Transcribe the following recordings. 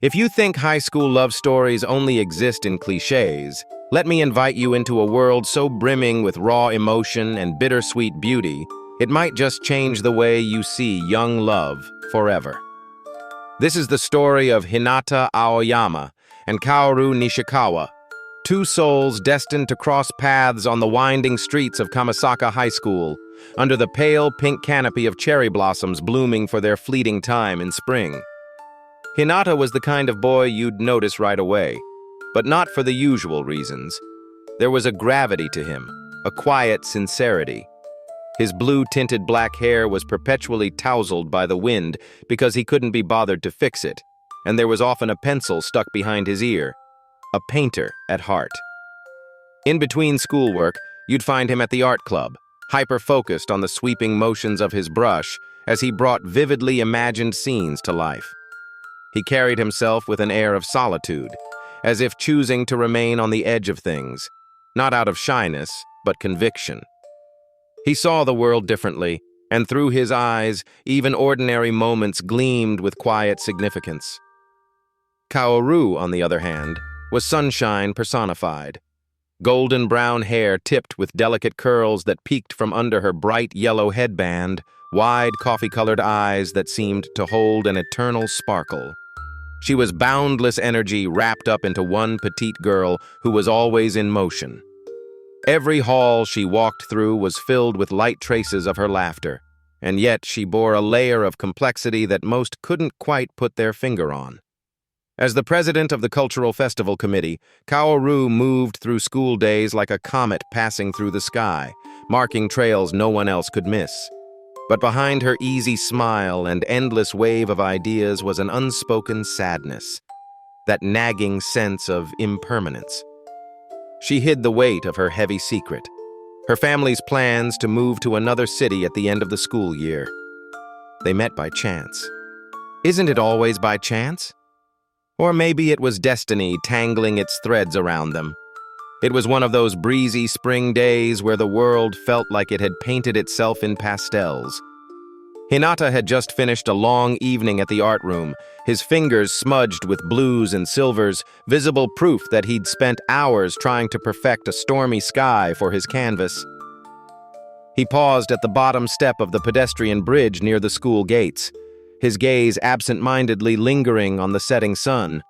If you think high school love stories only exist in cliches, let me invite you into a world so brimming with raw emotion and bittersweet beauty, it might just change the way you see young love forever. This is the story of Hinata Aoyama and Kaoru Nishikawa, two souls destined to cross paths on the winding streets of Kamasaka High School, under the pale pink canopy of cherry blossoms blooming for their fleeting time in spring. Hinata was the kind of boy you'd notice right away, but not for the usual reasons. There was a gravity to him, a quiet sincerity. His blue-tinted black hair was perpetually tousled by the wind because he couldn't be bothered to fix it, and there was often a pencil stuck behind his ear. A painter at heart. In between schoolwork, you'd find him at the art club, hyper-focused on the sweeping motions of his brush as he brought vividly imagined scenes to life. He carried himself with an air of solitude, as if choosing to remain on the edge of things, not out of shyness, but conviction. He saw the world differently, and through his eyes, even ordinary moments gleamed with quiet significance. Kaoru, on the other hand, was sunshine personified. Golden brown hair tipped with delicate curls that peeked from under her bright yellow headband, wide coffee-colored eyes that seemed to hold an eternal sparkle. She was boundless energy wrapped up into one petite girl who was always in motion. Every hall she walked through was filled with light traces of her laughter, and yet she bore a layer of complexity that most couldn't quite put their finger on. As the president of the Cultural Festival Committee, Kaoru moved through school days like a comet passing through the sky, marking trails no one else could miss. But behind her easy smile and endless wave of ideas was an unspoken sadness, that nagging sense of impermanence. She hid the weight of her heavy secret, her family's plans to move to another city at the end of the school year. They met by chance. Isn't it always by chance? Or maybe it was destiny tangling its threads around them. It was one of those breezy spring days where the world felt like it had painted itself in pastels. Hinata had just finished a long evening at the art room, his fingers smudged with blues and silvers, visible proof that he'd spent hours trying to perfect a stormy sky for his canvas. He paused at the bottom step of the pedestrian bridge near the school gates, his gaze absent-mindedly lingering on the setting sun.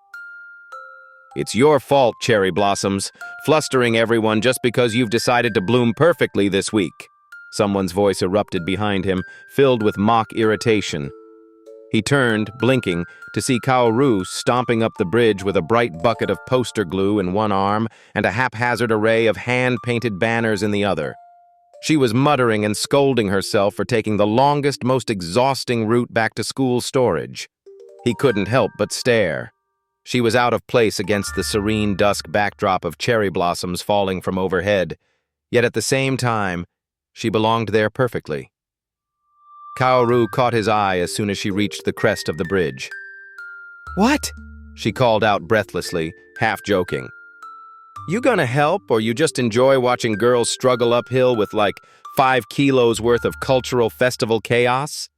"It's your fault, cherry blossoms, flustering everyone just because you've decided to bloom perfectly this week." Someone's voice erupted behind him, filled with mock irritation. He turned, blinking, to see Kaoru stomping up the bridge with a bright bucket of poster glue in one arm and a haphazard array of hand-painted banners in the other. She was muttering and scolding herself for taking the longest, most exhausting route back to school storage. He couldn't help but stare. She was out of place against the serene dusk backdrop of cherry blossoms falling from overhead, yet at the same time, she belonged there perfectly. Kaoru caught his eye as soon as she reached the crest of the bridge. "What?" she called out breathlessly, half joking. "You gonna help, or you just enjoy watching girls struggle uphill with like 5 kilos worth of cultural festival chaos?"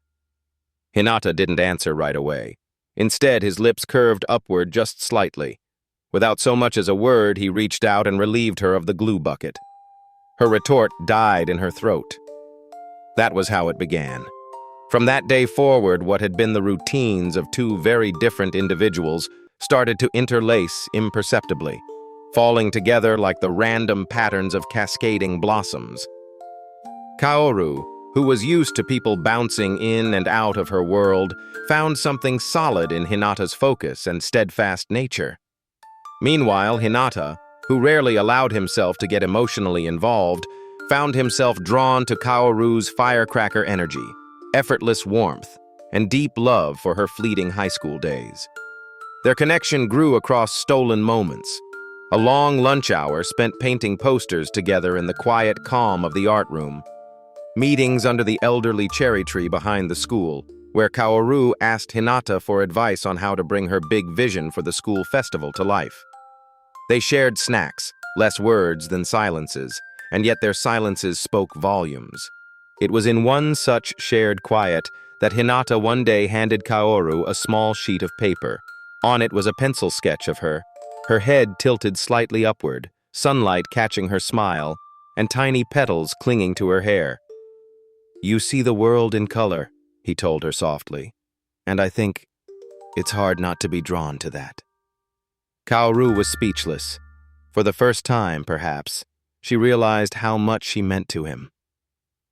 Hinata didn't answer right away. Instead, his lips curved upward just slightly. Without so much as a word, he reached out and relieved her of the glue bucket. Her retort died in her throat. That was how it began. From that day forward, what had been the routines of two very different individuals started to interlace imperceptibly, falling together like the random patterns of cascading blossoms. Kaoru, who was used to people bouncing in and out of her world, found something solid in Hinata's focus and steadfast nature. Meanwhile, Hinata, who rarely allowed himself to get emotionally involved, found himself drawn to Kaoru's firecracker energy, effortless warmth, and deep love for her fleeting high school days. Their connection grew across stolen moments, a long lunch hour spent painting posters together in the quiet calm of the art room, meetings under the elderly cherry tree behind the school, where Kaoru asked Hinata for advice on how to bring her big vision for the school festival to life. They shared snacks, less words than silences, and yet their silences spoke volumes. It was in one such shared quiet that Hinata one day handed Kaoru a small sheet of paper, On it was a pencil sketch of her head tilted slightly upward, sunlight catching her smile, and tiny petals clinging to her hair. "You see the world in color," he told her softly, "and I think it's hard not to be drawn to that." Kaoru was speechless. For the first time, perhaps, she realized how much she meant to him.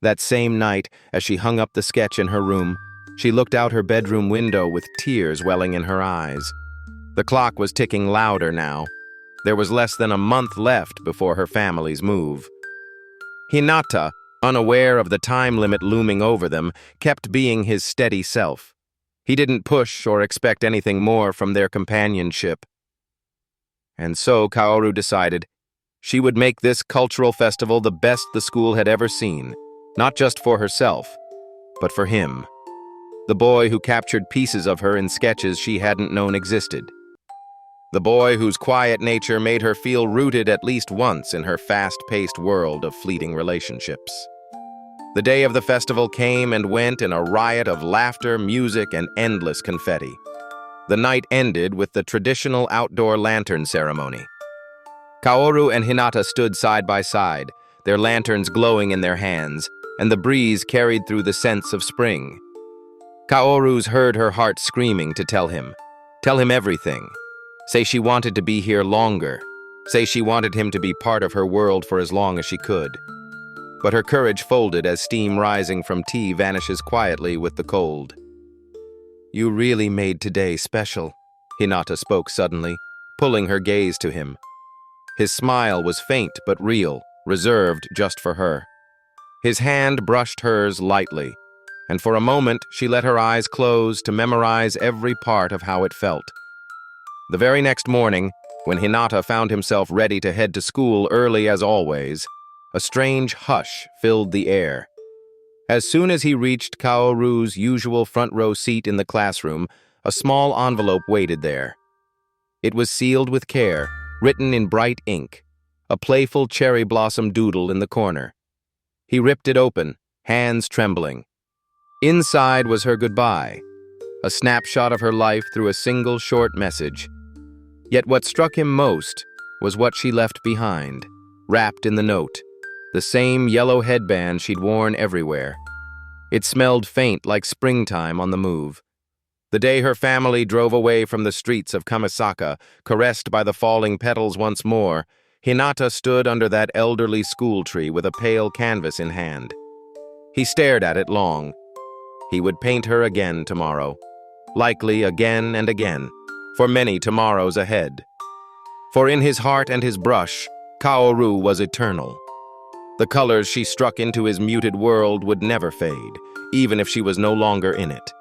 That same night, as she hung up the sketch in her room, she looked out her bedroom window with tears welling in her eyes. The clock was ticking louder now. There was less than a month left before her family's move. Hinata, unaware of the time limit looming over them, kept being his steady self. He didn't push or expect anything more from their companionship. And so Kaoru decided she would make this cultural festival the best the school had ever seen, not just for herself, but for him, the boy who captured pieces of her in sketches she hadn't known existed. The boy whose quiet nature made her feel rooted at least once in her fast-paced world of fleeting relationships. The day of the festival came and went in a riot of laughter, music, and endless confetti. The night ended with the traditional outdoor lantern ceremony. Kaoru and Hinata stood side by side, their lanterns glowing in their hands, and the breeze carried through the scents of spring. Kaoru's heard her heart screaming to tell him everything. Say she wanted to be here longer. Say she wanted him to be part of her world for as long as she could. But her courage folded as steam rising from tea vanishes quietly with the cold. "You really made today special," Hinata spoke suddenly, pulling her gaze to him. His smile was faint but real, reserved just for her. His hand brushed hers lightly, and for a moment she let her eyes close to memorize every part of how it felt. The very next morning, when Hinata found himself ready to head to school early as always, a strange hush filled the air. As soon as he reached Kaoru's usual front-row seat in the classroom, a small envelope waited there. It was sealed with care, written in bright ink, a playful cherry blossom doodle in the corner. He ripped it open, hands trembling. Inside was her goodbye, a snapshot of her life through a single short message. Yet what struck him most was what she left behind, wrapped in the note, the same yellow headband she'd worn everywhere. It smelled faint like springtime on the move. The day her family drove away from the streets of Kamisaka, caressed by the falling petals once more, Hinata stood under that elderly school tree with a pale canvas in hand. He stared at it long. He would paint her again tomorrow, likely again and again, for many tomorrows ahead. For in his heart and his brush, Kaoru was eternal. The colors she struck into his muted world would never fade, even if she was no longer in it.